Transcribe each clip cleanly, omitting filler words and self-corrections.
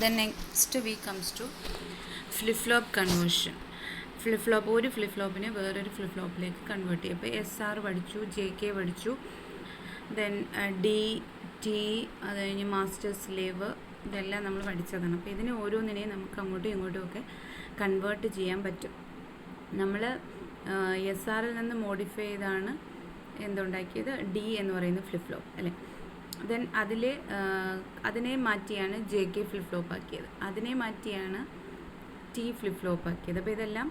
Then next we comes to flip-flop conversion. Flip ഒരു flip ഫ്ലോപ്പിനെ വേറൊരു flip ഫ്ലോപ്പിലേക്ക് convert ചെയ്യും. ഇപ്പോൾ SR പഠിച്ചു, JK പഠിച്ചു, ദെൻ D, T, അത് കഴിഞ്ഞ് മാസ്റ്റർ സ്ലേവ്, ഇതെല്ലാം നമ്മൾ പഠിച്ചതാണ്. അപ്പോൾ ഇതിന് ഓരോന്നിനെയും നമുക്ക് അങ്ങോട്ടും ഇങ്ങോട്ടും ഒക്കെ കൺവേർട്ട് ചെയ്യാൻ പറ്റും. നമ്മൾ SRൽ നിന്ന് മോഡിഫൈ ചെയ്താണ് എന്തുണ്ടാക്കിയത്, D എന്ന് പറയുന്ന ഫ്ലിപ്പ് ഫ്ലോപ്പ് അല്ലേ. ദെൻ അതിനെ മാറ്റിയാണ് JK ഫ്ലിപ്പ് ഫ്ലോപ്പ് ആക്കിയത്, അതിനെ മാറ്റിയാണ് T ഫ്ലിപ്പ് ഫ്ലോപ്പ് ആക്കിയത്. അപ്പോൾ ഇതെല്ലാം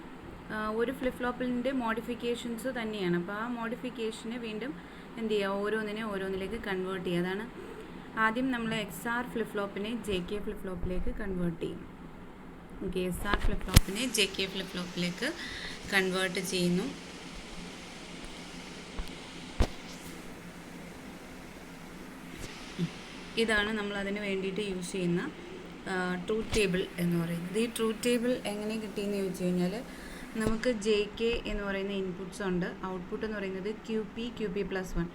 ഒരു ഫ്ലിപ്പ് ഫ്ലോപ്പിൻ്റെ മോഡിഫിക്കേഷൻസ് തന്നെയാണ്. അപ്പോൾ ആ മോഡിഫിക്കേഷനെ വീണ്ടും എന്ത് ചെയ്യുക, ഓരോന്നിലേക്ക് കൺവേർട്ട് ചെയ്യുക. അതാണ് ആദ്യം നമ്മൾ XR ഫ്ലിപ്പ് ഫ്ലോപ്പിനെ JK ഫ്ലിപ്പ് ഫ്ലോപ്പിലേക്ക് കൺവേർട്ട് ചെയ്യും. ഓക്കെ, SR ഫ്ലിപ്പ് ഫ്ലോപ്പിനെ JK ഫ്ലിപ്പ് ഫ്ലോപ്പിലേക്ക് കൺവേർട്ട് ചെയ്യുന്നു. ഇതാണ് നമ്മൾ അതിന് വേണ്ടിയിട്ട് യൂസ് ചെയ്യുന്ന ട്രൂത്ത് ടേബിൾ എന്ന് പറയുന്നത്. ഈ ട്രൂത്ത് ടേബിൾ എങ്ങനെ കിട്ടിയെന്ന് ചോദിച്ചു കഴിഞ്ഞാൽ, നമുക്ക് JK എന്ന് പറയുന്ന ഇൻപുട്ട്സ് ഉണ്ട്, ഔട്ട്പുട്ട് എന്ന് പറയുന്നത് QP+1.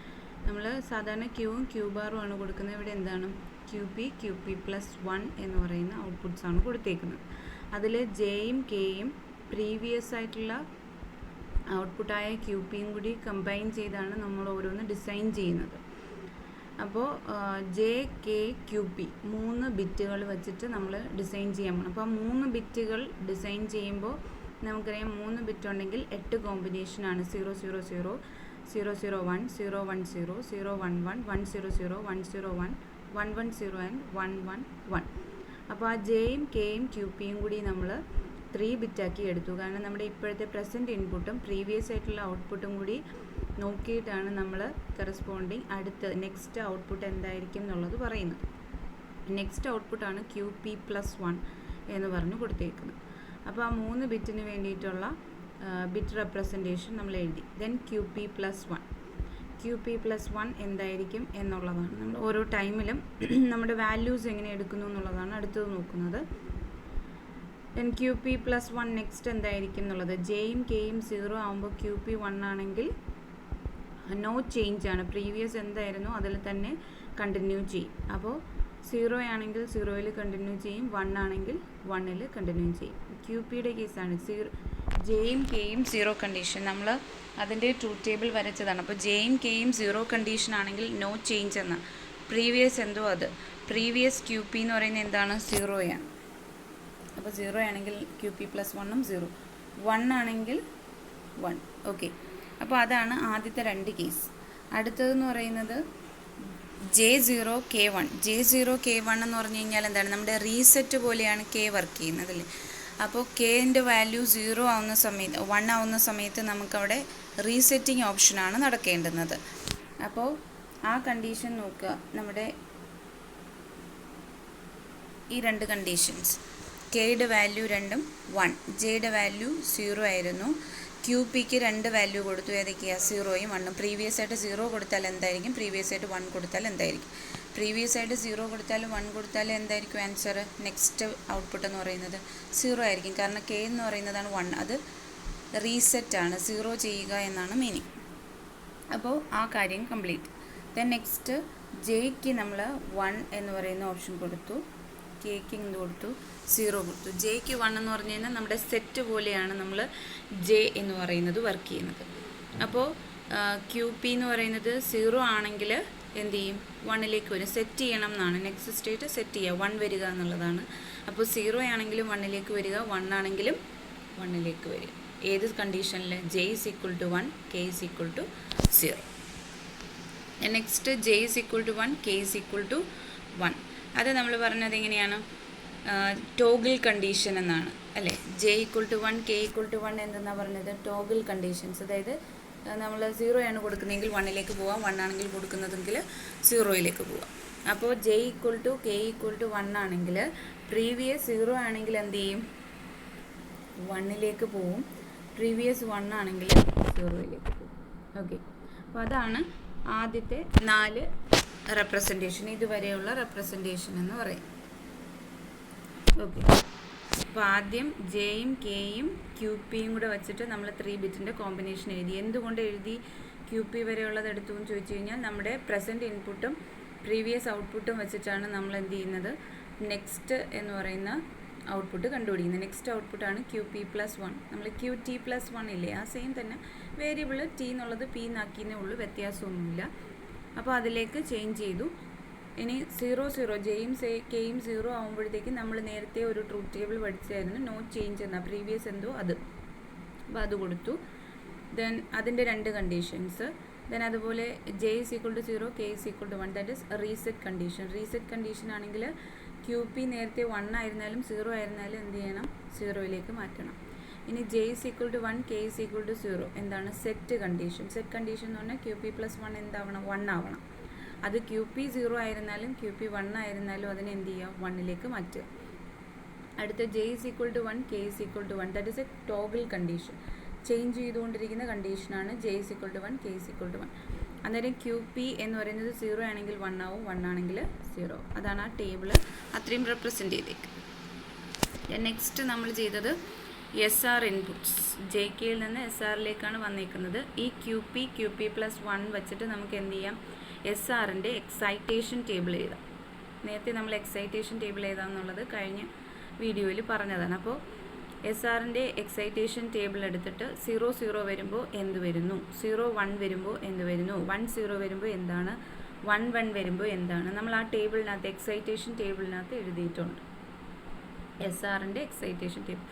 നമ്മൾ സാധാരണ ക്യൂവും ക്യൂ ബാറും ആണ് കൊടുക്കുന്നത്. ഇവിടെ എന്താണ്, QP+1 എന്ന് പറയുന്ന ഔട്ട്പുട്ട്സ് ആണ് കൊടുത്തേക്കുന്നത്. അതിൽ Jയും Kയും പ്രീവിയസ് ആയിട്ടുള്ള ഔട്ട്പുട്ടായ QPയും കൂടി കമ്പൈൻ ചെയ്താണ് നമ്മൾ ഓരോന്ന് ഡിസൈൻ ചെയ്യുന്നത്. അപ്പോൾ JKQP 3 ബിറ്റുകൾ വെച്ചിട്ട് നമ്മൾ ഡിസൈൻ ചെയ്യാൻ പോകണം. അപ്പോൾ 3 ബിറ്റുകൾ ഡിസൈൻ ചെയ്യുമ്പോൾ നമുക്കറിയാം 3 ബിറ്റ് ഉണ്ടെങ്കിൽ 8 കോമ്പിനേഷനാണ്. 000, 001, 010, 011, 100, 101, 110 ആൻഡ് 111. അപ്പോൾ ആ Jയും Kയും QPയും കൂടി നമ്മൾ 3 ബിറ്റാക്കി എടുത്തു. കാരണം നമ്മുടെ ഇപ്പോഴത്തെ പ്രസൻറ്റ് ഇൻപുട്ടും പ്രീവിയസ് ആയിട്ടുള്ള ഔട്ട്പുട്ടും കൂടി നോക്കിയിട്ടാണ് നമ്മൾ കറസ്പോണ്ടിങ് അടുത്ത നെക്സ്റ്റ് ഔട്ട്പുട്ട് എന്തായിരിക്കും എന്നുള്ളത് പറയുന്നത്. നെക്സ്റ്റ് ഔട്ട്പുട്ടാണ് QP+1 എന്ന് പറഞ്ഞ് കൊടുത്തേക്കുന്നത്. അപ്പോൾ ആ 3 ബിറ്റിന് വേണ്ടിയിട്ടുള്ള ബിറ്റ് റെപ്രസെൻറ്റേഷൻ നമ്മൾ എഴുതി. ദെൻ QP+1 എന്തായിരിക്കും എന്നുള്ളതാണ് നമ്മൾ ഓരോ ടൈമിലും നമ്മുടെ വാല്യൂസ് എങ്ങനെ എടുക്കുന്നു എന്നുള്ളതാണ് അടുത്തത് നോക്കുന്നത്. ദെൻ QP+1 നെക്സ്റ്റ് എന്തായിരിക്കും എന്നുള്ളത്, Jയും Kയും 0 ആകുമ്പോൾ QP1 ആണെങ്കിൽ നോ ചേഞ്ച് ആണ്, പ്രീവിയസ് എന്തായിരുന്നു അതിൽ തന്നെ കണ്ടിന്യൂ ചെയ്യും. അപ്പോൾ 0 ആണെങ്കിൽ 0യിൽ കണ്ടിന്യൂ ചെയ്യും, 1 ആണെങ്കിൽ 1ൽ കണ്ടിന്യൂ ചെയ്യും. QPയുടെ കേസാണ് Jയും Kയും 0 കണ്ടീഷൻ, നമ്മൾ അതിൻ്റെ ട്രൂത്ത് ടേബിൾ വരച്ചതാണ്. അപ്പോൾ Jയും Kയും 0 കണ്ടീഷൻ ആണെങ്കിൽ നോ ചേഞ്ച് എന്ന, പ്രീവിയസ് എന്തോ അത്, പ്രീവിയസ് QP എന്ന് പറയുന്നത് എന്താണ്, 0 ആണ്. അപ്പോൾ 0 ആണെങ്കിൽ QP+1ഉം 0, 1 ആണെങ്കിൽ 1. ഓക്കെ, അപ്പോൾ അതാണ് ആദ്യത്തെ 2 കേസ്. അടുത്തതെന്ന് പറയുന്നത് J0K1. J0K1 എന്ന് പറഞ്ഞു കഴിഞ്ഞാൽ എന്താണ്, നമ്മുടെ റീസെറ്റ് പോലെയാണ് K വർക്ക് ചെയ്യുന്നത് അല്ലേ. അപ്പോൾ Kൻ്റെ വാല്യൂ 0 ആവുന്ന സമയത്ത്, 1 ആവുന്ന സമയത്ത് നമുക്കവിടെ റീസെറ്റിംഗ് ഓപ്ഷനാണ് നടക്കേണ്ടുന്നത്. അപ്പോൾ ആ കണ്ടീഷൻ നോക്കുക, നമ്മുടെ ഈ 2 കണ്ടീഷൻസ്, Kയുടെ വാല്യൂ രണ്ടും 1, Jയുടെ വാല്യൂ 0 ആയിരുന്നു. QPക്ക് 2 വാല്യൂ കൊടുത്തു, ഏതൊക്കെയാണ്, 0യും 1ഉം. പ്രീവിയസ് ആയിട്ട് 0 കൊടുത്താൽ എന്തായിരിക്കും, പ്രീവിയസ് ആയിട്ട് 1 കൊടുത്താൽ എന്തായിരിക്കും, പ്രീവിയസ് ആയിട്ട് 0 കൊടുത്താലും 1 കൊടുത്താലും എന്തായിരിക്കും ആൻസർ, നെക്സ്റ്റ് ഔട്ട്പുട്ട് എന്ന് പറയുന്നത് 0 ആയിരിക്കും. കാരണം K എന്ന് പറയുന്നതാണ് 1, അത് റീസെറ്റാണ്, 0 ചെയ്യുക എന്നാണ് മീനിങ്. അപ്പോൾ ആ കാര്യം കംപ്ലീറ്റ്. ദെൻ നെക്സ്റ്റ് Jക്ക് നമ്മൾ 1 എന്ന് പറയുന്ന ഓപ്ഷൻ കൊടുത്തു, Kക്ക് എന്ത് കൊടുത്തു, 0 കൊടുത്തു. Jക്ക് 1 എന്ന് പറഞ്ഞു കഴിഞ്ഞാൽ നമ്മുടെ സെറ്റ് പോലെയാണ് നമ്മൾ J എന്ന് പറയുന്നത് വർക്ക് ചെയ്യുന്നത്. അപ്പോൾ QP എന്ന് പറയുന്നത് 0 ആണെങ്കിൽ എന്ത് ചെയ്യും, 1ലേക്ക് വരും, സെറ്റ് ചെയ്യണം എന്നാണ്. നെക്സ്റ്റ് സ്റ്റേറ്റ് സെറ്റ് ചെയ്യുക, 1 വരിക എന്നുള്ളതാണ്. അപ്പോൾ 0 ആണെങ്കിലും 1ലേക്ക് വരിക, 1 ആണെങ്കിലും 1ലേക്ക് വരിക. ഏത് കണ്ടീഷനിൽ, J = 1, K = 0. Next J = 1, K = 1. അത് നമ്മൾ പറഞ്ഞത് എങ്ങനെയാണ്, ടോഗിൾ കണ്ടീഷൻ എന്നാണ് അല്ലേ. J = 1, K = 1 എന്തെന്നാണ് പറഞ്ഞത്, ടോഗിൾ കണ്ടീഷൻസ്. അതായത് നമ്മൾ 0 ആണ് കൊടുക്കുന്നതെങ്കിൽ 1ലേക്ക് പോവാം, 1 ആണെങ്കിൽ കൊടുക്കുന്നതെങ്കിൽ 0യിലേക്ക് പോവാം. അപ്പോൾ J = K = 1 ആണെങ്കിൽ പ്രീവിയസ് 0 ആണെങ്കിൽ എന്ത് ചെയ്യും, 1ലേക്ക് പോവും, പ്രീവിയസ് 1 ആണെങ്കിൽ 0യിലേക്ക് പോകും. ഓക്കെ, അപ്പോൾ അതാണ് ആദ്യത്തെ 4 റെപ്രസെൻറ്റേഷൻ, ഇതുവരെയുള്ള റെപ്രസെൻറ്റേഷൻ എന്ന് പറയും. ഓക്കെ, അപ്പോൾ ആദ്യം Jയും Kയും QPയും കൂടെ വെച്ചിട്ട് നമ്മൾ 3 ബിറ്റിൻ്റെ കോമ്പിനേഷൻ എഴുതി. എന്തുകൊണ്ട് എഴുതി QP വരെയുള്ളത് എടുത്തു എന്ന് ചോദിച്ചു കഴിഞ്ഞാൽ, നമ്മുടെ പ്രസൻറ്റ് ഇൻപുട്ടും പ്രീവിയസ് ഔട്ട്പുട്ടും വെച്ചിട്ടാണ് നമ്മൾ എന്ത് ചെയ്യുന്നത്, നെക്സ്റ്റ് എന്ന് പറയുന്ന ഔട്ട്പുട്ട് കണ്ടുപിടിക്കുന്നത്. നെക്സ്റ്റ് ഔട്ട്പുട്ടാണ് ക്യൂ പി പ്ലസ് വൺ. നമ്മൾ ക്യൂ ടി പ്ലസ് വൺ ഇല്ലേ, ആ സെയിം തന്നെ വേരിയബിൾ ടി എന്നുള്ളത് പി എന്നാക്കിയേ ഉള്ളൂ, വ്യത്യാസമൊന്നുമില്ല. അപ്പോൾ അതിലേക്ക് ചേഞ്ച് ചെയ്തു. ഇനി 0 ജെയും കെയും 0 ആകുമ്പോഴത്തേക്കും നമ്മൾ നേരത്തെ ഒരു ട്രൂത്ത് ടേബിൾ പഠിച്ചായിരുന്നു, നോ ചേഞ്ച് എന്ന പ്രീവിയസ് എന്തോ അത്. അപ്പോൾ അത് കൊടുത്തു. ദെൻ അതിൻ്റെ 2 കണ്ടീഷൻസ്. ദെൻ അതുപോലെ J is equal to 0, K is equal to 1, that is reset condition. Reset condition ആണെങ്കിൽ ക്യൂ പി നേരത്തെ 1 ആയിരുന്നാലും 0 ആയിരുന്നാലും എന്ത് ചെയ്യണം, 0യിലേക്ക് മാറ്റണം. ഇനി J is equal to 1, K is equal to 0 എന്താണ്, സെറ്റ് കണ്ടീഷൻ. സെറ്റ് കണ്ടീഷൻ എന്ന് പറഞ്ഞാൽ ക്യൂ പി പ്ലസ് 1 എന്താവണം, 1 ആവണം. അത് ക്യൂ പി 0 ആയിരുന്നാലും ക്യൂ പി 1 ആയിരുന്നാലും അതിനെ എന്ത് ചെയ്യുക, 1ലേക്ക് മാറ്റുക. അടുത്ത J is equal to 1, K is equal to 1, that is a toggle condition. Change ചെയ്തുകൊണ്ടിരിക്കുന്ന കണ്ടീഷനാണ് J is equal to 1, K is equal to 1. അന്നേരം ക്യൂ പി എന്ന് പറയുന്നത് 0 ആണെങ്കിൽ 1 ആവും, 1 ആണെങ്കിൽ 0. അതാണ് ആ ടേബിൾ അത്രയും റെപ്രസെൻറ്റ് ചെയ്തേക്കുന്നത്. നെക്സ്റ്റ് നമ്മൾ ചെയ്തത് എസ് ആർ ഇൻപുട്ട്സ്. ജെ കെയിൽ നിന്ന് എസ് ആറിലേക്കാണ് വന്നേക്കുന്നത്. ഈ ക്യൂ പി പ്ലസ് 1 വെച്ചിട്ട് നമുക്ക് എന്ത് ചെയ്യാം, എസ് ആറിൻ്റെ എക്സൈറ്റേഷൻ ടേബിൾ എഴുതാം. നേരത്തെ നമ്മൾ എക്സൈറ്റേഷൻ ടേബിൾ എഴുതാമെന്നുള്ളത് കഴിഞ്ഞ വീഡിയോയിൽ പറഞ്ഞതാണ്. അപ്പോൾ എസ് ആറിൻ്റെ എക്സൈറ്റേഷൻ ടേബിൾ എടുത്തിട്ട് 0 വരുമ്പോൾ എന്ത് വരുന്നു, 1 വരുമ്പോൾ എന്ത് വരുന്നു, 10 വരുമ്പോൾ എന്താണ്, 11 വരുമ്പോൾ എന്താണ്, നമ്മൾ ആ ടേബിളിനകത്ത് എക്സൈറ്റേഷൻ ടേബിളിനകത്ത് എഴുതിയിട്ടുണ്ട്. എസ് ആറിൻ്റെ എക്സൈറ്റേഷൻ ടേബിൾ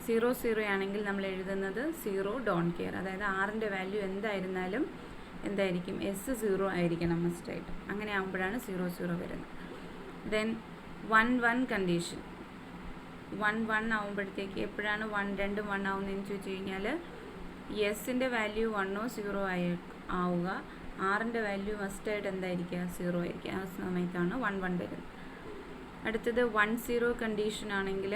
0 ആണെങ്കിൽ നമ്മൾ എഴുതുന്നത് 0 ഡോണ്ട് കെയർ. അതായത് ആറിൻ്റെ വാല്യൂ എന്തായിരുന്നാലും എന്തായിരിക്കും, എസ് 0 ആയിരിക്കണം മസ്റ്റായിട്ട്. അങ്ങനെ ആകുമ്പോഴാണ് 0 വരുന്നത്. Then 1 condition. 1 ആകുമ്പോഴത്തേക്ക് എപ്പോഴാണ് 2 1 ആവുന്നതെന്ന് ചോദിച്ചു കഴിഞ്ഞാൽ എസിൻ്റെ വാല്യൂ 1 0 ആവുക, ആറിൻ്റെ വാല്യൂ മസ്റ്റായിട്ട് എന്തായിരിക്കുക, 0 ആയിരിക്കുക. ആ സമയത്താണ് 1 വരുന്നത്. അടുത്തത് 10 കണ്ടീഷൻ ആണെങ്കിൽ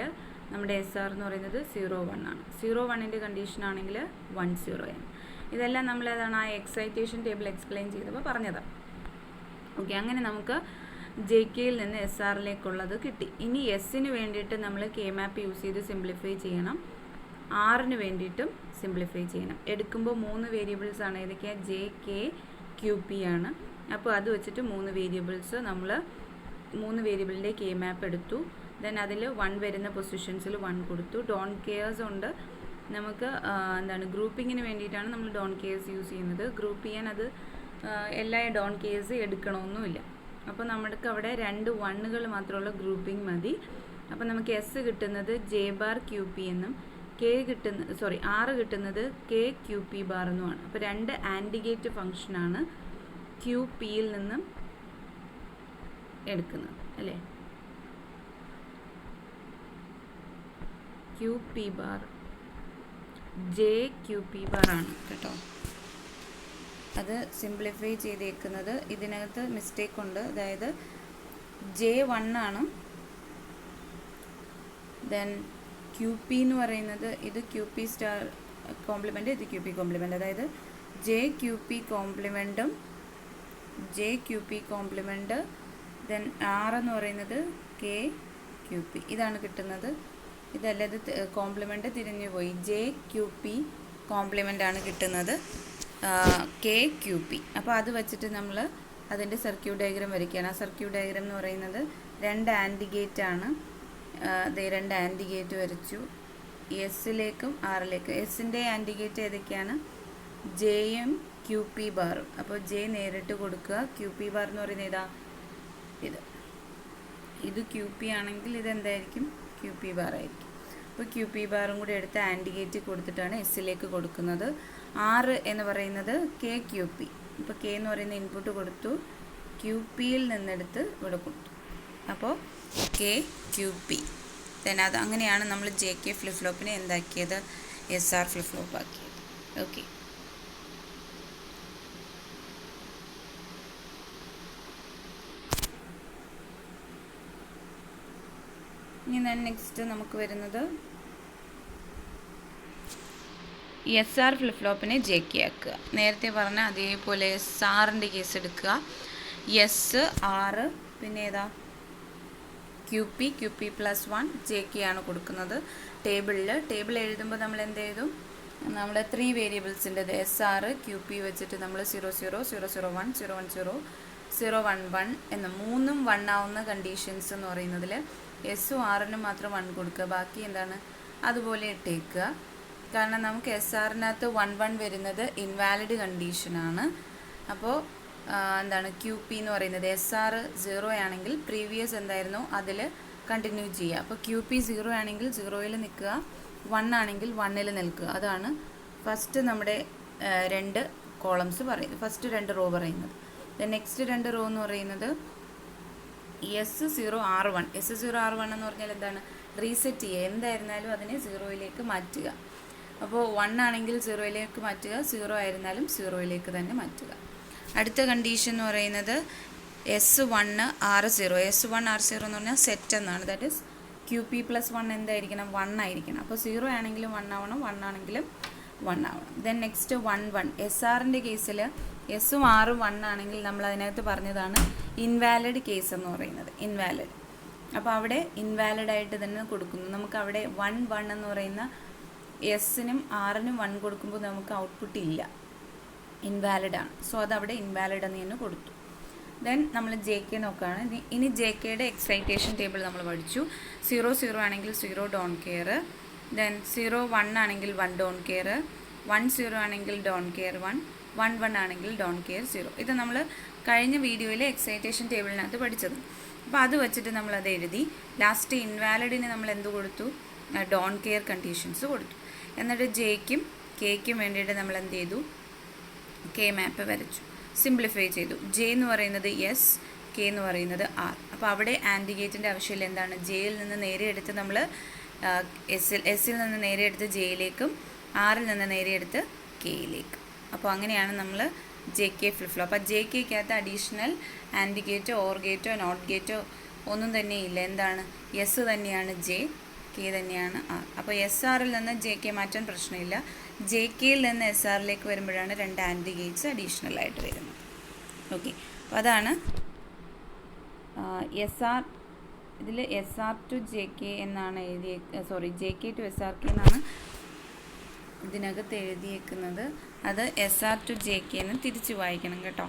നമ്മുടെ എസ് ആർ എന്ന് പറയുന്നത് 0 ആണ്. 1ൻ്റെ കണ്ടീഷൻ ആണെങ്കിൽ 10 ആണ്. ഇതെല്ലാം നമ്മളേതാണ് ആ എക്സൈറ്റേഷൻ ടേബിൾ എക്സ്പ്ലെയിൻ ചെയ്തപ്പോൾ പറഞ്ഞതാണ്. ഓക്കെ, അങ്ങനെ നമുക്ക് ജെ കെയിൽ നിന്ന് എസ് ആറിലേക്കുള്ളത് കിട്ടി. ഇനി എസ്സിന് വേണ്ടിയിട്ട് നമ്മൾ കെ മാപ്പ് യൂസ് ചെയ്ത് സിംപ്ലിഫൈ ചെയ്യണം, ആറിന് വേണ്ടിയിട്ടും സിംപ്ലിഫൈ ചെയ്യണം. എടുക്കുമ്പോൾ 3 വേരിയബിൾസ് ആണ്. ഏതൊക്കെയാണ്, ജെ കെ ക്യൂ പി ആണ്. അപ്പോൾ അത് വെച്ചിട്ട് 3 വേരിയബിൾസ് നമ്മൾ 3 വേരിയബിളിൻ്റെ കെ മാപ്പ് എടുത്തു. ദെൻ അതിൽ 1 വരുന്ന പൊസിഷൻസിൽ 1 കൊടുത്തു. ഡോൺ കെയേഴ്സ് ഉണ്ട് നമുക്ക്. എന്താണ്, ഗ്രൂപ്പിങ്ങിന് വേണ്ടിയിട്ടാണ് നമ്മൾ ഡോൺ കെയേഴ്സ് യൂസ് ചെയ്യുന്നത്. ഗ്രൂപ്പ് ചെയ്യാൻ അത് എല്ലാ ഡോൺ കെയേഴ്സ് എടുക്കണമെന്നുമില്ല. അപ്പോൾ നമുക്ക് അവിടെ 2 1കൾ മാത്രമുള്ള ഗ്രൂപ്പിംഗ് മതി. അപ്പോൾ നമുക്ക് എസ് കിട്ടുന്നത് ജെ ബാർ ക്യൂ പി എന്നും ആറ് കിട്ടുന്നത് കെ ക്യൂ പി ബാർ എന്നുമാണ്. അപ്പോൾ 2 ആൻഡിഗേറ്റ് ഫംഗ്ഷനാണ് ക്യൂ പിയിൽ നിന്നും എടുക്കുന്നത് അല്ലേ. Q P bar J Q P bar ആണ് കേട്ടോ. അത് സിംപ്ലിഫൈ ചെയ്തേക്കുന്നത് ഇതിനകത്ത് മിസ്റ്റേക്ക് ഉണ്ട്. അതായത് ജെ 1 ആണ്, ദെൻ ക്യൂ പി എന്ന് പറയുന്നത് ഇത് ക്യൂ പി സ്റ്റാർ കോംപ്ലിമെൻ്റ്, ഇത് ക്യൂ പി കോംപ്ലിമെൻ്റ്. അതായത് ജെ ക്യൂ പി കോംപ്ലിമെൻറ്റും J Q P complement, then R എന്ന് പറയുന്നത് കെ ക്യൂ പി. ഇതാണ് കിട്ടുന്നത്. ഇതല്ല, ഇത് കോംപ്ലിമെൻറ്റ് തിരിഞ്ഞു പോയി. ജെ ക്യൂ പി കോംപ്ലിമെൻ്റ് ആണ് കിട്ടുന്നത്, കെ ക്യൂ പി. അപ്പോൾ അത് വെച്ചിട്ട് നമ്മൾ അതിൻ്റെ സർക്യൂട്ട് ഡയഗ്രാം വരയ്ക്കുകയാണ്. ആ സർക്യൂട്ട് ഡയഗ്രാം എന്ന് പറയുന്നത് 2 ആൻഡിഗേറ്റ് ആണ്. 2 ആൻഡിഗേറ്റ് വരച്ചു, എസ്സിലേക്കും ആറിലേക്കും. എസ്സിൻ്റെ ആൻഡിഗേറ്റ് ഏതൊക്കെയാണ്, ജെയും ക്യൂ പി ബാറും. അപ്പോൾ ജെ നേരിട്ട് കൊടുക്കുക. ക്യൂ പി ബാർ എന്ന് പറയുന്നത് ഏതാ, ഇത് ക്യൂ പി ആണെങ്കിൽ ഇതെന്തായിരിക്കും, ക്യൂ പി ബാർ ആയിരിക്കും. അപ്പോൾ ക്യൂ പി ബാറും കൂടി എടുത്ത് ആൻഡിഗേറ്റ് കൊടുത്തിട്ടാണ് എസ്സിലേക്ക് കൊടുക്കുന്നത്. ആറ് എന്ന് പറയുന്നത് കെ ക്യൂ പി. ഇപ്പോൾ കെ എന്ന് പറയുന്ന ഇൻപുട്ട് കൊടുത്തു, ക്യൂ പിയിൽ നിന്നെടുത്ത് ഇവിടെ കൊടുത്തു. അപ്പോൾ കെ ക്യൂ പി. ദെൻ അത് അങ്ങനെയാണ് നമ്മൾ ജെ കെ ഫ്ലിപ്പ് ഫ്ലോപ്പിനെ എന്താക്കിയത്, എസ് ആർ ഫ്ലിപ്പ് ഫ്ലോപ്പ് ആക്കിയത്. ഓക്കെ, ഇനി നെക്സ്റ്റ് നമുക്ക് വരുന്നത് എസ് ആർ ഫ്ലിപ്പ് ഫ്ലോപ്പിനെ ജെ കെ ആക്കുക. നേരത്തെ പറഞ്ഞ അതേപോലെ എസ് ആറിൻ്റെ കേസ് എടുക്കുക. എസ് ആറ് പിന്നെ ഏതാ, Q P plus 1 J K ആണ് കൊടുക്കുന്നത്. ടേബിൾ എഴുതുമ്പോൾ നമ്മൾ എന്ത് എഴുതും, നമ്മൾ 3 വേരിയബിൾസിൻ്റെ എസ് ആറ് ക്യൂ പി വെച്ചിട്ട് നമ്മൾ 0 0 0 0 1 0 1 0 0 1 1 എന്ന് മൂന്നും 1 ആവുന്ന കണ്ടീഷൻസ് എന്ന് പറയുന്നതിൽ എസ്സും ആറിനും മാത്രം 1 കൊടുക്കുക, ബാക്കി എന്താണ് അതുപോലെ ഇട്ടേക്കുക. കാരണം നമുക്ക് എസ് ആറിനകത്ത് 1 1 വരുന്നത് ഇൻവാലിഡ് കണ്ടീഷനാണ്. അപ്പോൾ എന്താണ് ക്യൂ പി എന്ന് പറയുന്നത് എസ് ആർ 0 ആണെങ്കിൽ പ്രീവിയസ് എന്തായിരുന്നു അതിൽ കണ്ടിന്യൂ ചെയ്യുക. അപ്പോൾ ക്യൂ പി 0 ആണെങ്കിൽ 0യിൽ നിൽക്കുക, 1 ആണെങ്കിൽ 1ൽ നിൽക്കുക. അതാണ് ഫസ്റ്റ് നമ്മുടെ 2 കോളംസ് പറയുന്നത്, ഫസ്റ്റ് 2 റോ പറയുന്നത്. നെക്സ്റ്റ് 2 റോ എന്ന് പറയുന്നത് S0 R1. S0 R1 എന്ന് പറഞ്ഞാൽ എന്താണ്, റീസെറ്റ് ചെയ്യുക, എന്തായിരുന്നാലും അതിനെ 0യിലേക്ക് മാറ്റുക. അപ്പോൾ 1 ആണെങ്കിൽ 0യിലേക്ക് മാറ്റുക, 0 ആയിരുന്നാലും 0യിലേക്ക് തന്നെ മാറ്റുക. അടുത്ത കണ്ടീഷൻ എന്ന് പറയുന്നത് S1 R0. S1 R0 എന്ന് പറഞ്ഞാൽ സെറ്റ് എന്നാണ്. ദാറ്റ് ഈസ് QP+1 എന്തായിരിക്കണം, 1 ആയിരിക്കണം. അപ്പോൾ 0 ആണെങ്കിലും 1 ആവണം, 1 ആണെങ്കിലും 1 ആവണം. Then next 1 1. SRൻ്റെ കേസിൽ എസ്സും ആറും 1 ആണെങ്കിൽ നമ്മൾ അതിനകത്ത് പറഞ്ഞതാണ് ഇൻവാലിഡ് കേസ് എന്ന് പറയുന്നത്, ഇൻവാലിഡ്. അപ്പോൾ അവിടെ ഇൻവാലിഡ് ആയിട്ട് തന്നെ കൊടുക്കുന്നു. നമുക്ക് അവിടെ 1 1 എന്ന് പറയുന്ന എസ്സിനും ആറിനും 1 കൊടുക്കുമ്പോൾ നമുക്ക് ഔട്ട്പുട്ട് ഇല്ല, ഇൻവാലിഡ് ആണ്. സോ അതവിടെ ഇൻവാലിഡ് എന്ന് തന്നെ കൊടുത്തു. ദെൻ നമ്മൾ ജെ കെ നോക്കുകയാണ്. ഇനി ജെ കെയുടെ എക്സൈറ്റേഷൻ ടേബിൾ നമ്മൾ പഠിച്ചു. 0 0 ആണെങ്കിൽ 0 ഡോണ്ട് കെയർ, ദെൻ 0 1 ആണെങ്കിൽ 1 ഡോണ്ട് കെയർ, 1 0 ആണെങ്കിൽ ഡോണ്ട് കെയർ 1, 1 1 ആണെങ്കിൽ ഡോണ്ട് കെയർ 0. ഇത് നമ്മൾ കഴിഞ്ഞ വീഡിയോയിലെ എക്സൈറ്റേഷൻ ടേബിളിനകത്ത് പഠിച്ചത്. അപ്പോൾ അത് വെച്ചിട്ട് നമ്മളത് എഴുതി. ലാസ്റ്റ് ഇൻവാലിഡിന് നമ്മൾ എന്ത് കൊടുത്തു, ഡോണ്ട് കെയർ കണ്ടീഷൻസ് കൊടുത്തു. എന്നിട്ട് ജെയ്ക്കും കെയ്ക്കും വേണ്ടിയിട്ട് നമ്മൾ എന്ത് ചെയ്തു, കെ മാപ്പ് വരച്ചു, സിംപ്ലിഫൈ ചെയ്തു. ജെ എന്ന് പറയുന്നത് എസ്, കെ എന്ന് പറയുന്നത് ആർ. അപ്പോൾ അവിടെ ആൻഡ് ഗേറ്റിൻ്റെ ആവശ്യമില്ല. എന്താണ്, ജെയിൽ നിന്ന് നേരെ എടുത്ത് നമ്മൾ എസ്സിൽ നിന്ന് നേരെ എടുത്ത് ജെയിലേക്കും ആറിൽ നിന്ന് നേരെ എടുത്ത് കെയിലേക്കും. അപ്പോൾ അങ്ങനെയാണ് നമ്മൾ ജെ കെ ഫ്ലിപ്പ് ഫ്ലോപ്പ്. അപ്പോൾ ജെ കെക്കകത്ത് അഡീഷണൽ ആൻഡ് ഗേറ്റോ ഓർ ഗേറ്റോ നോട്ട് ഗേറ്റോ ഒന്നും തന്നെ ഇല്ല. എന്താണ്, എസ് തന്നെയാണ് ജെ, കെ തന്നെയാണ് ആർ. അപ്പോൾ എസ് ആറിൽ നിന്ന് ജെ കെ മാറ്റാൻ പ്രശ്നമില്ല. ജെ കെയിൽ നിന്ന് എസ് ആറിലേക്ക് വരുമ്പോഴാണ് 2 ആൻഡ് ഗേറ്റ്സ് അഡീഷണൽ ആയിട്ട് വരുന്നത്. ഓക്കെ, അപ്പോൾ അതാണ് എസ് ആർ. ഇതിൽ S R to J K എന്നാണ് J K to S R K എന്നാണ് ഇതിനകത്ത് എഴുതിയേക്കുന്നത്. അത് S R to J K എന്ന് തിരിച്ച് വായിക്കണം കേട്ടോ.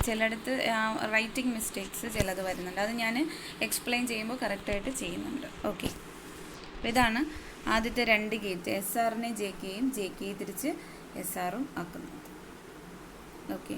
ചിലയിടത്ത് റൈറ്റിംഗ് മിസ്റ്റേക്സ് ചിലത് വരുന്നുണ്ട്, അത് ഞാൻ എക്സ്പ്ലെയിൻ ചെയ്യുമ്പോൾ കറക്റ്റായിട്ട് ചെയ്യുന്നുണ്ട്. ഓക്കെ, അപ്പോൾ ഇതാണ് ആദ്യത്തെ 2 ഗേറ്റ്, എസ് ആറിനെ ജെ കെയും ജെ കെയും തിരിച്ച് എസ് ആറും ആക്കുന്നത്. ഓക്കെ.